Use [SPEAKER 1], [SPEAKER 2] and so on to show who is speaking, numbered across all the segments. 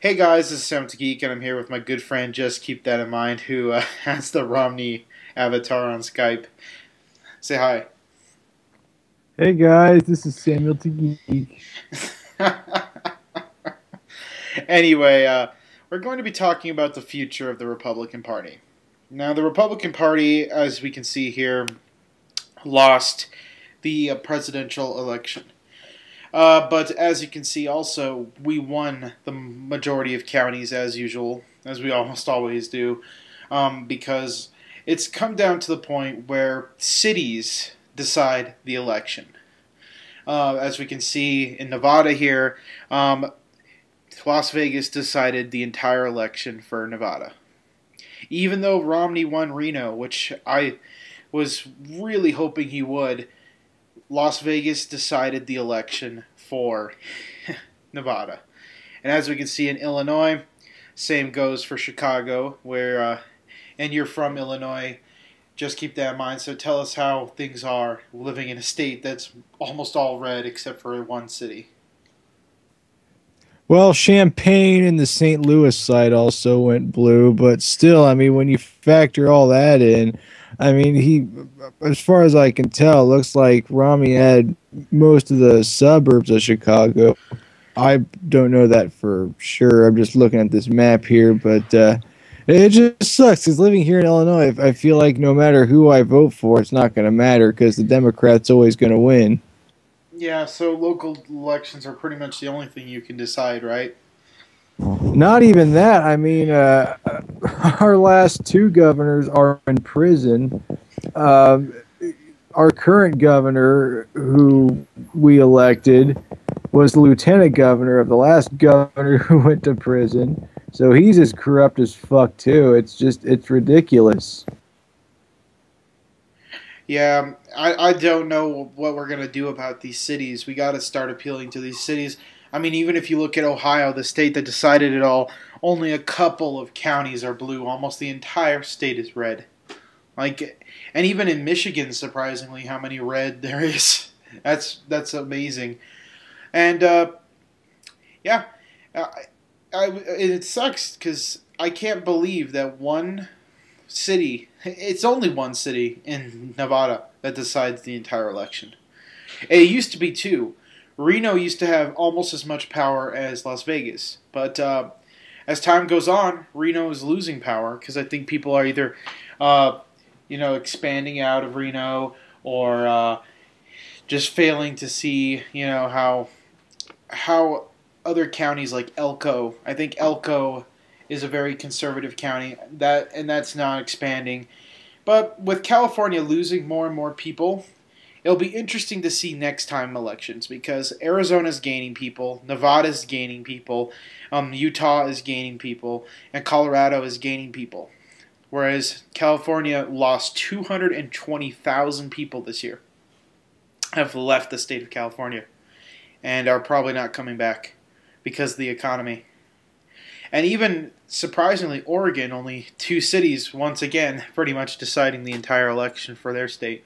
[SPEAKER 1] Hey guys, this is Sam Geek, and I'm here with my good friend, just keep that in mind, who has the Romney avatar on Skype. Say hi.
[SPEAKER 2] Hey guys, this is Samuel to Geek.
[SPEAKER 1] Anyway, we're going to be talking about the future of the Republican Party. Now, the Republican Party, as we can see here, lost the presidential election. But as you can see, also, we won the majority of counties as usual, as we almost always do, because it's come down to the point where cities decide the election. As we can see in Nevada here, Las Vegas decided the entire election for Nevada. Even though Romney won Reno, which I was really hoping he would, Las Vegas decided the election for Nevada. And as we can see in Illinois, same goes for Chicago, where, and you're from Illinois, just keep that in mind. So tell us how things are living in a state that's almost all red except for one city.
[SPEAKER 2] Well, Champaign and the St. Louis side also went blue, but still, I mean, when you factor all that in, I mean, as far as I can tell, looks like Romney had most of the suburbs of Chicago. I don't know that for sure. I'm just looking at this map here, but it just sucks because living here in Illinois, I feel like no matter who I vote for, it's not going to matter because the Democrat's always going to win.
[SPEAKER 1] Yeah, so local elections are pretty much the only thing you can decide, right?
[SPEAKER 2] Not even that. I mean, our last two governors are in prison. Um, our current governor, who we elected, was the lieutenant governor of the last governor who went to prison. So he's as corrupt as fuck too. It's ridiculous.
[SPEAKER 1] Yeah, I don't know what we're going to do about these cities. We got to start appealing to these cities. I mean, even if you look at Ohio, the state that decided it all, only a couple of counties are blue. Almost the entire state is red. Like, and even in Michigan, surprisingly, how many red there is. That's amazing. And yeah, it sucks because I can't believe that one city. It's only one city in Nevada that decides the entire election. It used to be two. Reno used to have almost as much power as Las Vegas, but as time goes on, Reno is losing power because I think people are either, expanding out of Reno or just failing to see, how other counties like Elko. I think Elko is a very conservative county that's not expanding. But with California losing more and more people, it'll be interesting to see next time elections because Arizona's gaining people, Nevada's gaining people, Utah is gaining people, and Colorado is gaining people. Whereas California lost 220,000 people this year, have left the state of California, and are probably not coming back because of the economy. And even surprisingly, Oregon, only two cities, once again, pretty much deciding the entire election for their state.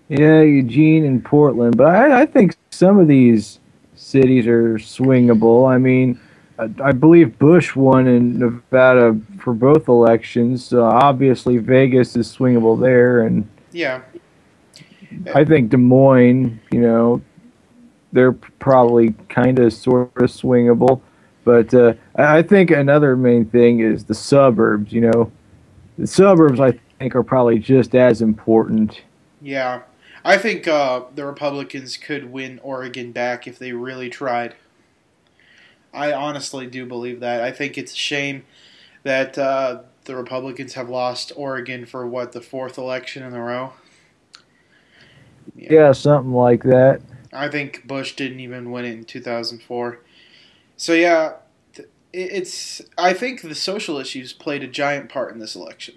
[SPEAKER 2] Yeah, Eugene and Portland, but I think some of these cities are swingable. I mean, I believe Bush won in Nevada for both elections, so obviously Vegas is swingable there, and
[SPEAKER 1] Yeah.
[SPEAKER 2] I think Des Moines, they're probably kind of sort of swingable. But I think another main thing is the suburbs. The suburbs I think are probably just as important.
[SPEAKER 1] Yeah. I think the Republicans could win Oregon back if they really tried. I honestly do believe that. I think it's a shame that the Republicans have lost Oregon for what, the fourth election in a row? Yeah.
[SPEAKER 2] Yeah, something like that.
[SPEAKER 1] I think Bush didn't even win it in 2004. So yeah, it's. I think the social issues played a giant part in this election,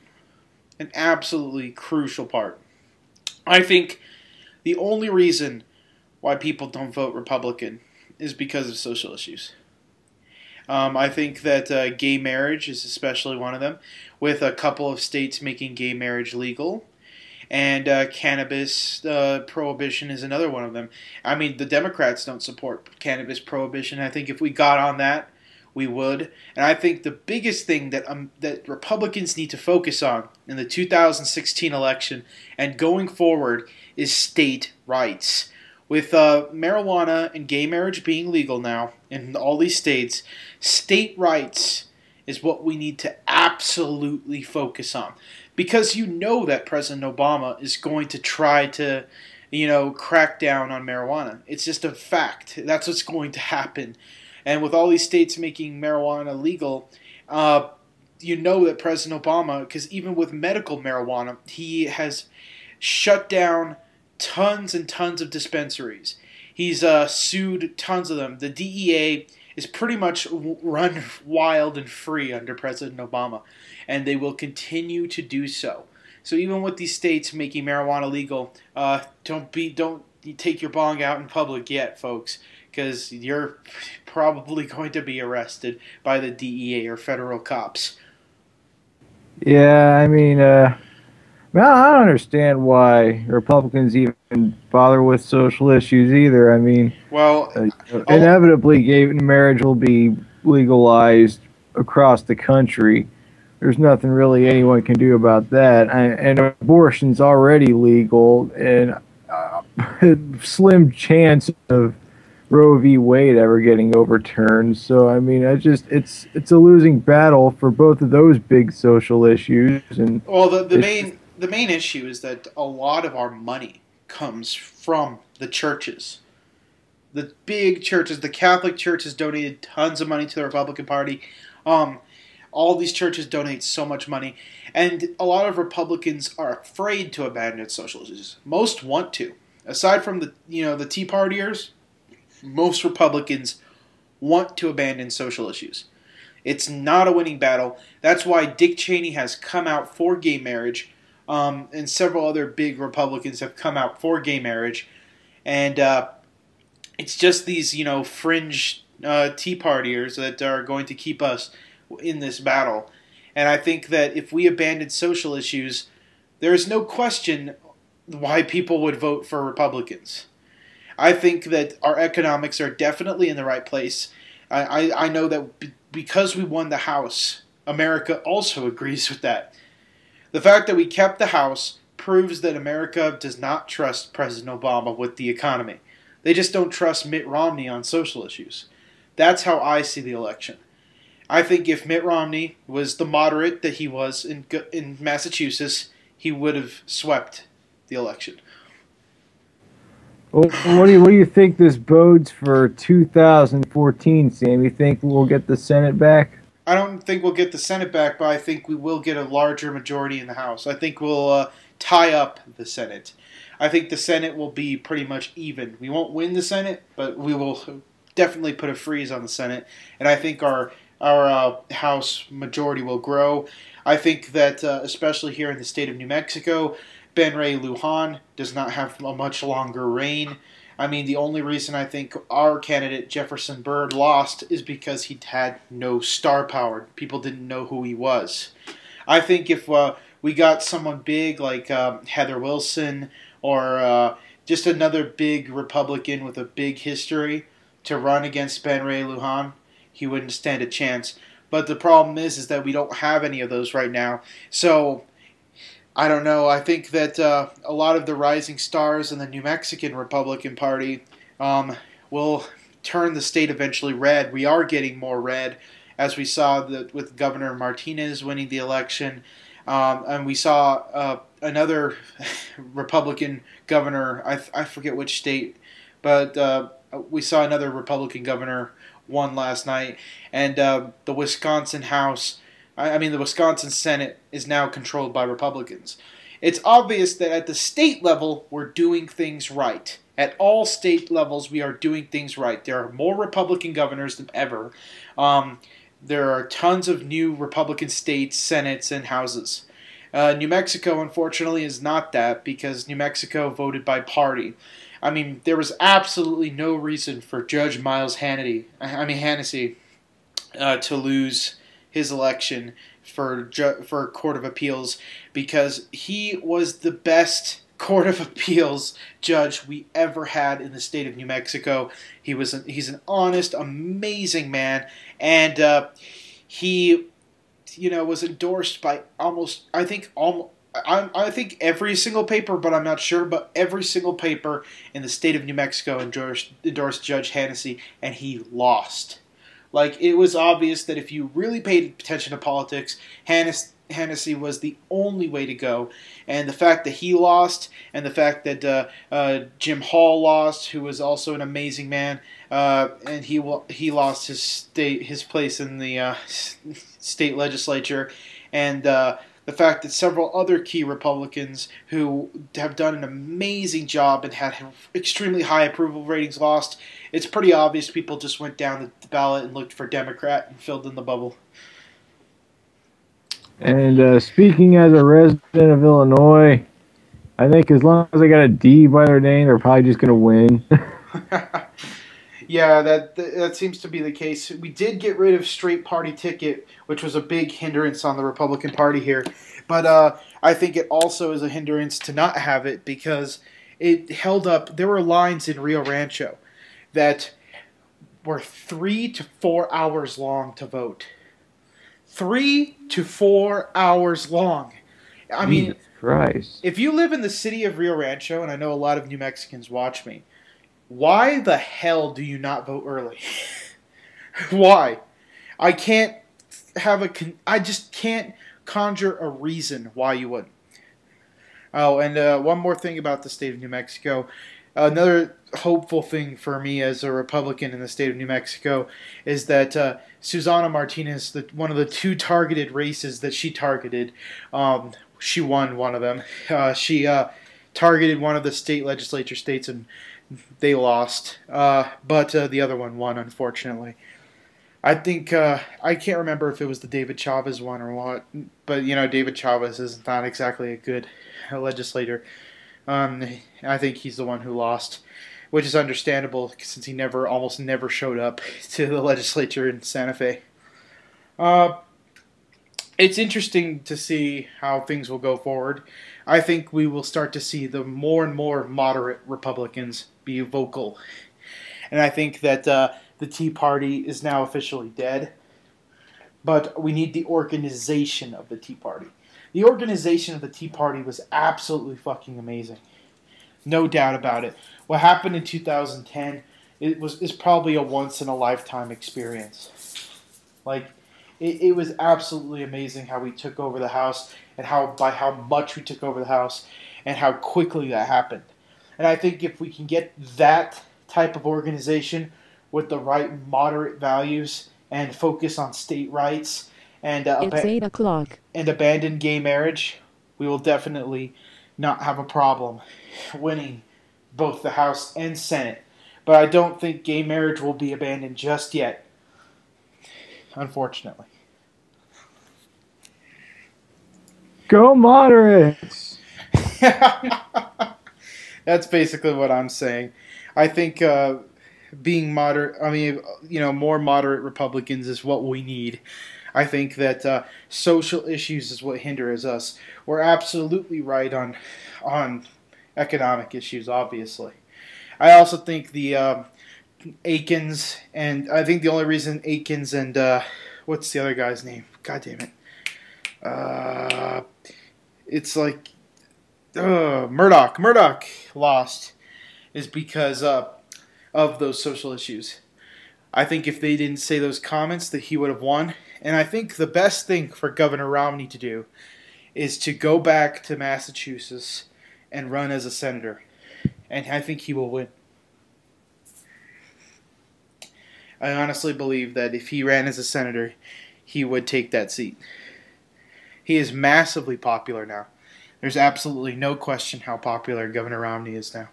[SPEAKER 1] an absolutely crucial part. I think the only reason why people don't vote Republican is because of social issues. I think that gay marriage is especially one of them, with a couple of states making gay marriage legal. And cannabis prohibition is another one of them. I mean, the Democrats don't support cannabis prohibition. I think if we got on that, we would. And I think the biggest thing that Republicans need to focus on in the 2016 election and going forward is state rights. With marijuana and gay marriage being legal now in all these states, state rights is what we need to absolutely focus on. Because you know that President Obama is going to try to, crack down on marijuana. It's just a fact. That's what's going to happen. And with all these states making marijuana legal, you know that President Obama, because even with medical marijuana, he has shut down tons and tons of dispensaries. He's sued tons of them. The DEA is pretty much run wild and free under President Obama, and they will continue to do so. So even with these states making marijuana legal, don't take your bong out in public yet, folks, because you're probably going to be arrested by the DEA or federal cops.
[SPEAKER 2] Yeah, I mean, well, I don't understand why Republicans even bother with social issues either. I mean,
[SPEAKER 1] well,
[SPEAKER 2] inevitably, gay marriage will be legalized across the country. There's nothing really anyone can do about that. And abortion's already legal, and slim chance of Roe v. Wade ever getting overturned. So I mean, it's a losing battle for both of those big social issues. And
[SPEAKER 1] well, the main issue is that a lot of our money comes from the churches. The big churches, the Catholic Church has donated tons of money to the Republican Party. All these churches donate so much money, and a lot of Republicans are afraid to abandon social issues. Most want to. Aside from the Tea Partiers, most Republicans want to abandon social issues. It's not a winning battle. That's why Dick Cheney has come out for gay marriage, and several other big Republicans have come out for gay marriage, and it's just these fringe Tea Partiers that are going to keep us in this battle. And I think that if we abandon social issues, there is no question why people would vote for Republicans. I think that our economics are definitely in the right place. I know that because we won the House, America also agrees with that. The fact that we kept the House proves that America does not trust President Obama with the economy. They just don't trust Mitt Romney on social issues. That's how I see the election. I think if Mitt Romney was the moderate that he was in Massachusetts, he would have swept the election.
[SPEAKER 2] Well, what do you think this bodes for 2014, Sam? You think we'll get the Senate back?
[SPEAKER 1] I don't think we'll get the Senate back, but I think we will get a larger majority in the House. I think we'll tie up the Senate. I think the Senate will be pretty much even. We won't win the Senate, but we will definitely put a freeze on the Senate. And I think our House majority will grow. I think that, especially here in the state of New Mexico, Ben Ray Lujan does not have a much longer reign. I mean, the only reason I think our candidate, Jefferson Byrd, lost is because he had no star power. People didn't know who he was. I think if we got someone big like Heather Wilson or just another big Republican with a big history to run against Ben Ray Lujan, he wouldn't stand a chance. But the problem is that we don't have any of those right now. So, I don't know. I think that a lot of the rising stars in the New Mexican Republican Party will turn the state eventually red. We are getting more red, as we saw with Governor Martinez winning the election. And we saw another Republican governor, I forget which state, but we saw another Republican governor won last night. And the Wisconsin House, the Wisconsin Senate is now controlled by Republicans. It's obvious that at the state level, we're doing things right. At all state levels, we are doing things right. There are more Republican governors than ever. There are tons of new Republican states, senates, and houses. New Mexico, unfortunately, is not that because New Mexico voted by party. I mean, there was absolutely no reason for Judge Miles Hannessy to lose his election for Court of Appeals because he was the best Court of Appeals judge we ever had in the state of New Mexico. He's an honest, amazing man, and he, was endorsed by I think every single paper, but I'm not sure, but every single paper in the state of New Mexico endorsed Judge Hennessy, and he lost. Like, it was obvious that if you really paid attention to politics, Hennessy was the only way to go. And the fact that he lost, and the fact that Jim Hall lost, who was also an amazing man, and he lost his place in the state legislature, and the fact that several other key Republicans who have done an amazing job and had extremely high approval ratings lost, it's pretty obvious people just went down the ballot and looked for Democrat and filled in the bubble.
[SPEAKER 2] And speaking as a resident of Illinois, I think as long as they got a D by their name, they're probably just going to win.
[SPEAKER 1] Yeah, that seems to be the case. We did get rid of straight party ticket, which was a big hindrance on the Republican Party here. But I think it also is a hindrance to not have it because it held up. There were lines in Rio Rancho that were 3 to 4 hours long to vote. 3 to 4 hours long. I mean,
[SPEAKER 2] Jesus Christ.
[SPEAKER 1] If you live in the city of Rio Rancho, and I know a lot of New Mexicans watch me, why the hell do you not vote early? Why? I just can't conjure a reason why you wouldn't. Oh, and one more thing about the state of New Mexico. Another hopeful thing for me as a Republican in the state of New Mexico is that Susana Martinez, one of the 2 targeted races that she targeted, she won one of them. She targeted one of the state legislature states and they lost, but the other one won, unfortunately. I think, I can't remember if it was the David Chavez one or what, but, David Chavez is not exactly a good legislator. I think he's the one who lost, which is understandable since he almost never showed up to the legislature in Santa Fe. It's interesting to see how things will go forward. I think we will start to see the more and more moderate Republicans be vocal. And I think that the Tea Party is now officially dead. But we need the organization of the Tea Party. The organization of the Tea Party was absolutely fucking amazing. No doubt about it. What happened in 2010 is probably a once-in-a-lifetime experience. Like, it was absolutely amazing how we took over the House and by how much we took over the House and how quickly that happened. And I think if we can get that type of organization with the right moderate values and focus on state rights and
[SPEAKER 3] It's 8 o'clock.
[SPEAKER 1] and abandon gay marriage, we will definitely not have a problem winning both the House and Senate. But I don't think gay marriage will be abandoned just yet, unfortunately.
[SPEAKER 2] Go moderates!
[SPEAKER 1] That's basically what I'm saying. I think being moderate, more moderate Republicans is what we need. I think that social issues is what hinders us. We're absolutely right on economic issues, obviously. I also think the Aikens, and I think the only reason Aikens and what's the other guy's name? God damn it. It's like Murdoch lost is because of those social issues. I think if they didn't say those comments that he would have won. And I think the best thing for Governor Romney to do is to go back to Massachusetts and run as a senator. And I think he will win. I honestly believe that if he ran as a senator, he would take that seat. He is massively popular now. There's absolutely no question how popular Governor Romney is now.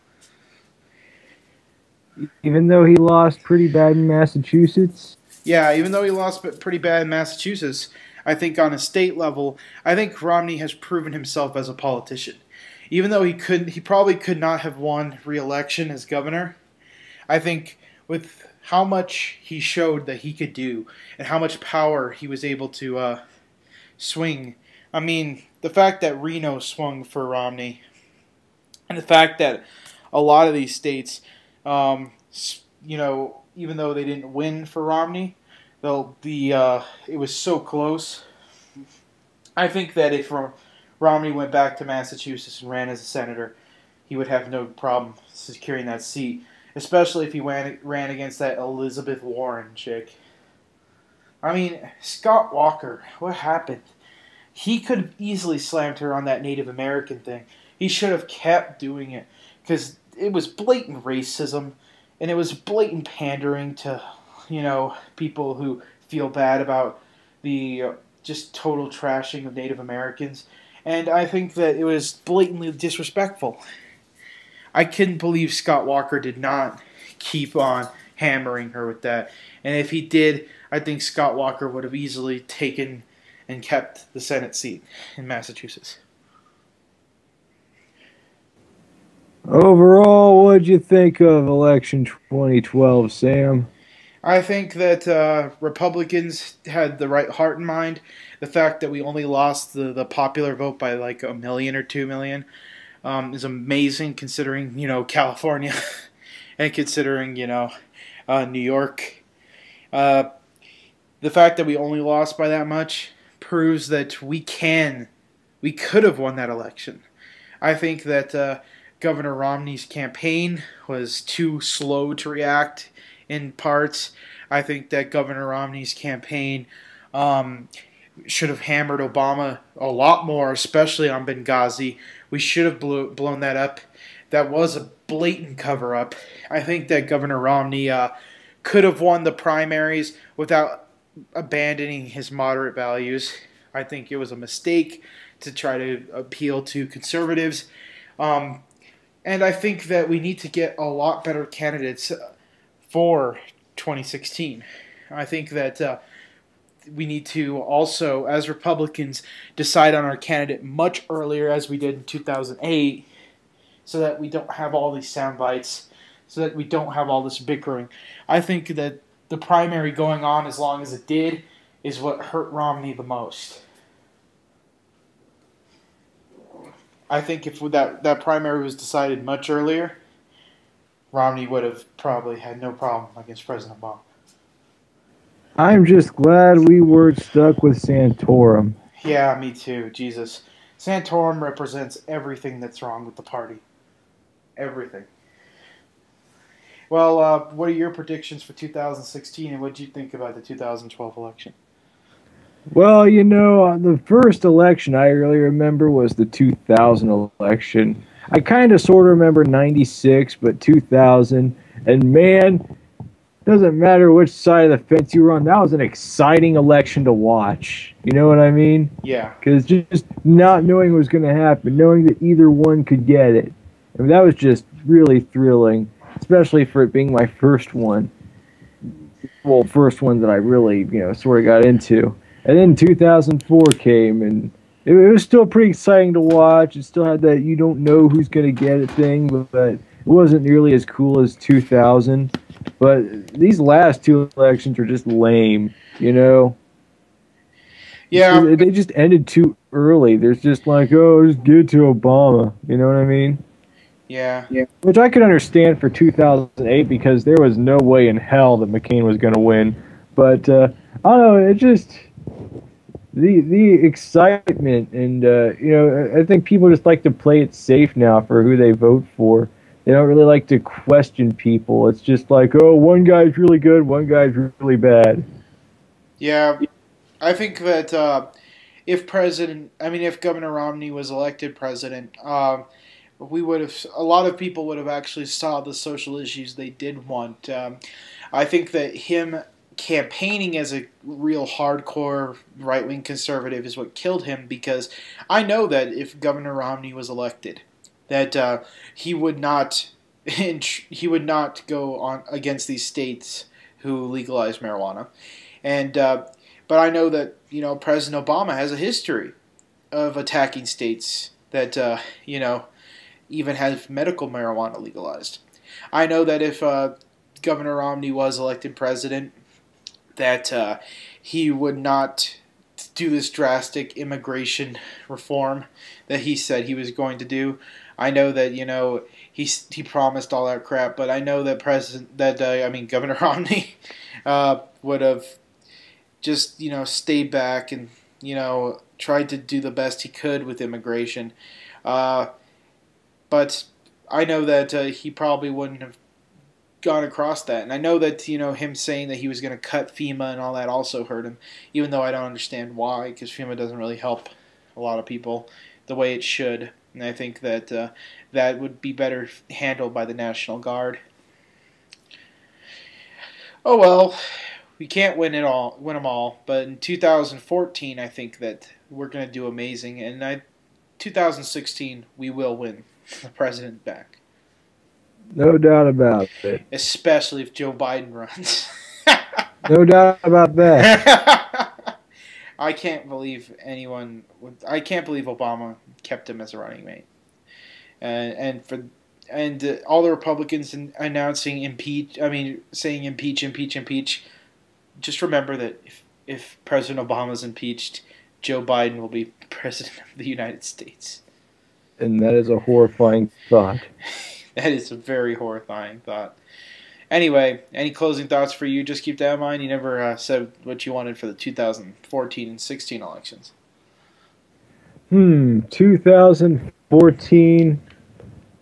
[SPEAKER 2] Even though he lost pretty bad in Massachusetts?
[SPEAKER 1] Yeah, even though he lost pretty bad in Massachusetts, I think on a state level, I think Romney has proven himself as a politician. Even though he probably could not have won re-election as governor, I think with how much he showed that he could do and how much power he was able to swing. I mean, the fact that Reno swung for Romney And the fact that a lot of these states, even though they didn't win for Romney, though it was so close. I think that if Romney went back to Massachusetts and ran as a senator, he would have no problem securing that seat, especially if he ran against that Elizabeth Warren chick. I mean, Scott Walker, what happened? He could have easily slammed her on that Native American thing. He should have kept doing it because it was blatant racism and it was blatant pandering to, people who feel bad about the just total trashing of Native Americans. And I think that it was blatantly disrespectful. I couldn't believe Scott Walker did not keep on hammering her with that. And if he did, I think Scott Walker would have easily taken and kept the Senate seat in Massachusetts.
[SPEAKER 2] Overall, what'd you think of election 2012, Sam?
[SPEAKER 1] I think that Republicans had the right heart and mind. The fact that we only lost the popular vote by like 1 million or 2 million is amazing, considering California and considering New York. The fact that we only lost by that much proves that we could have won that election. I think that Governor Romney's campaign was too slow to react in parts. I think that Governor Romney's campaign should have hammered Obama a lot more, especially on Benghazi. We should have blown that up. That was a blatant cover-up. I think that Governor Romney could have won the primaries without abandoning his moderate values. I think it was a mistake to try to appeal to conservatives. And I think that we need to get a lot better candidates for 2016. I think that we need to also, as Republicans, decide on our candidate much earlier, as we did in 2008, so that we don't have all these sound bites, so that we don't have all this bickering. I think that the primary going on as long as it did is what hurt Romney the most. I think if that primary was decided much earlier, Romney would have probably had no problem against President Obama.
[SPEAKER 2] I'm just glad we weren't stuck with Santorum.
[SPEAKER 1] Yeah, me too. Jesus. Santorum represents everything that's wrong with the party. Everything. Well, what are your predictions for 2016, and what do you think about the 2012 election?
[SPEAKER 2] Well, the first election I really remember was the 2000 election. I kind of sort of remember 96, but 2000, and man, doesn't matter which side of the fence you were on, that was an exciting election to watch. You know what I mean?
[SPEAKER 1] Yeah.
[SPEAKER 2] Because just not knowing what was going to happen, knowing that either one could get it, I mean, that was just really thrilling, especially for it being my first one. Well, first one that I really, sort of got into. And then 2004 came, and it was still pretty exciting to watch. It still had that you don't know who's going to get it thing, but it wasn't nearly as cool as 2000. But these last two elections were just lame,
[SPEAKER 1] Yeah.
[SPEAKER 2] They just ended too early. There's just like, oh, just get to Obama. You know what I mean?
[SPEAKER 1] Yeah.
[SPEAKER 2] Which I could understand for 2008 because there was no way in hell that McCain was going to win. But I don't know. It just the excitement and I think people just like to play it safe now for who they vote for. They don't really like to question people. It's just like, oh, one guy's really good, one guy's really bad.
[SPEAKER 1] Yeah, I think that if Governor Romney was elected president, a lot of people would have actually saw the social issues they did want. I think that him campaigning as a real hardcore right-wing conservative is what killed him, because I know that if Governor Romney was elected, that he would not go on against these states who legalize marijuana, and but I know that President Obama has a history of attacking states that even have medical marijuana legalized. I know that if Governor Romney was elected president, that he would not do this drastic immigration reform that he said he was going to do. I know that he promised all that crap, but I know that Governor Romney would have just stayed back and tried to do the best he could with immigration. Uh, but I know that he probably wouldn't have gone across that, and I know that him saying that he was going to cut FEMA and all that also hurt him, even though I don't understand why, because FEMA doesn't really help a lot of people the way it should, and I think that that would be better handled by the National Guard. Oh well, we can't win them all, but in 2014, I think that we're going to do amazing, and 2016 we will win the president back.
[SPEAKER 2] No doubt about it.
[SPEAKER 1] Especially if Joe Biden runs.
[SPEAKER 2] No doubt about that.
[SPEAKER 1] I can't believe I can't believe Obama kept him as a running mate, and all the Republicans announcing saying impeach, impeach, impeach. Just remember that if President Obama is impeached, Joe Biden will be president of the United States.
[SPEAKER 2] And that is a horrifying thought.
[SPEAKER 1] That is a very horrifying thought. Anyway, any closing thoughts for you? Just keep that in mind. You never said what you wanted for the 2014 and 16 elections.
[SPEAKER 2] 2014.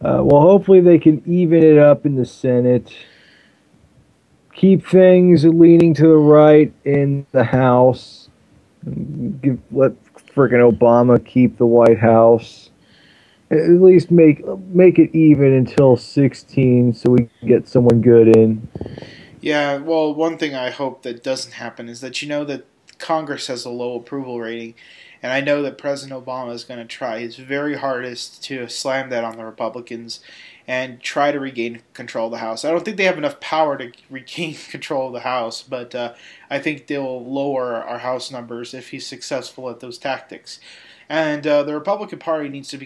[SPEAKER 2] Well, hopefully they can even it up in the Senate. Keep things leaning to the right in the House. Let frickin' Obama keep the White House. At least make it even until 16 so we can get someone good in.
[SPEAKER 1] Yeah, well, one thing I hope that doesn't happen is that that Congress has a low approval rating, and I know that President Obama is going to try his very hardest to slam that on the Republicans and try to regain control of the House. I don't think they have enough power to regain control of the House, but I think they'll lower our House numbers if he's successful at those tactics. And the Republican Party needs to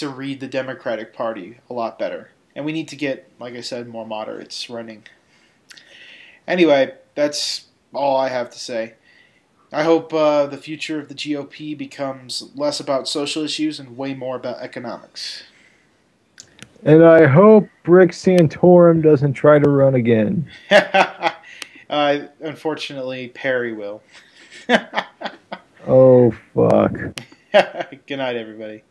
[SPEAKER 1] read the Democratic Party a lot better. And we need to get, like I said, more moderates running. Anyway, that's all I have to say. I hope the future of the GOP becomes less about social issues and way more about economics.
[SPEAKER 2] And I hope Rick Santorum doesn't try to run again.
[SPEAKER 1] Unfortunately, Perry will.
[SPEAKER 2] Oh, fuck.
[SPEAKER 1] Good night, everybody.